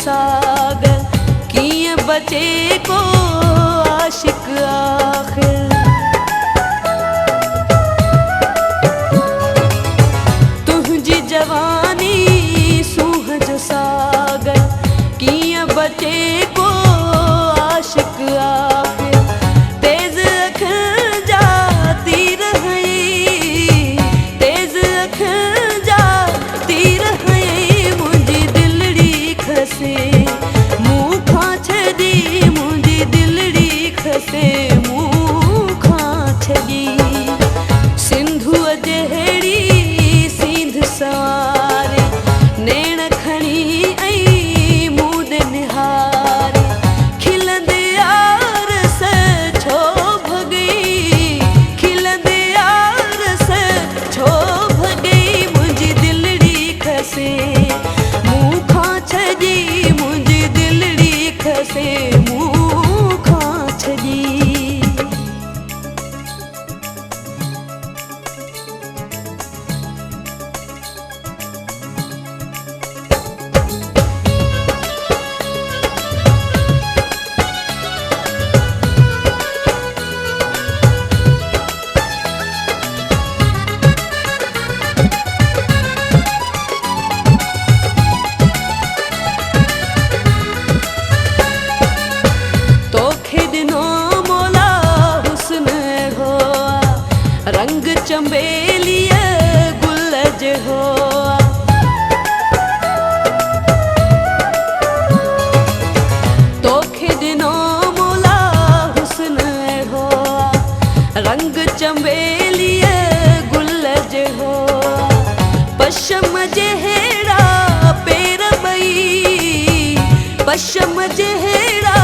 सागर किए बचे को आशिक आखिर। तुझी जवानी सूह जो सागर किए बचे को आशिक आखिर। तेज अख जाती रही, तेज अख जाती रही मुझी दिलड़ी खसे मुँह खां छदी, मुझी दिलड़ी खसे मुँह खां छदी। सिंधु जहिड़ी सींध सवारे नेण खणी आई मूं दे निहारे। खिलंदे यार से छो भगई, खिलंदे यार से छो भगई मुझी दिलड़ी खसे मुँह खां छदी, मुझी दिलड़ी खसे मुँह खां छदी। रंग चंबेलिया गुलज हो तोखे दिनो मोला हुस्न हो। रंग चंबेलिया गुलज हो पशम जहेड़ा पेर बई, पशम जहेड़ा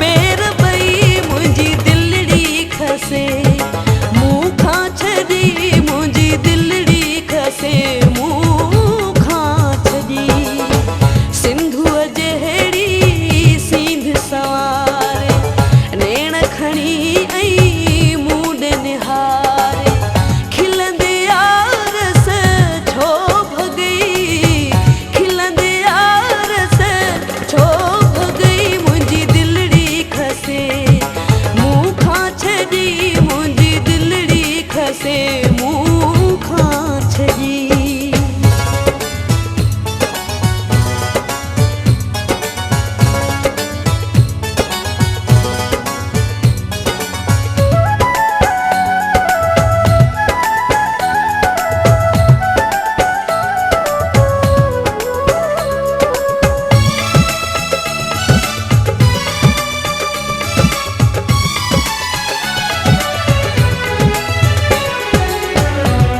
पेर बई मुझी दिलड़ी खसे मुँह खां छदी, मुझी दिलड़ी खसे मुँह खां छदी। सिंधु जहिड़ी सींध सवारे नेण खणी आई मूं दे निहारे। खिलंदे यार से छो भगई, खिलंदे यार से छो भगई मुझी दिलड़ी खसे मुँह खां छदी, मुझी दिलड़ी खसे मुँह खां छदी।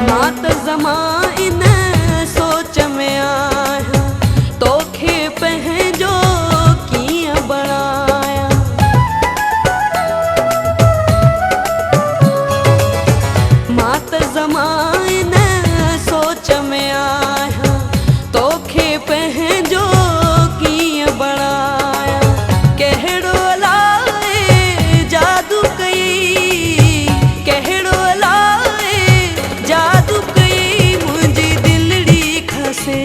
मात ज़माइन सोच में आया तोखे पंहिंजो कीअं बणाया। मात ज़माइन सोच में आया तोखे पंहिंजो कीअं बणाया। कहिड़ो लाए जादू कई, कहिड़ो जादू कई मुझी दिलड़ी खसे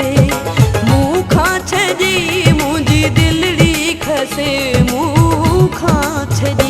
मुँह खां छदी, मुझी दिलड़ी खसे मुँह खां छदी।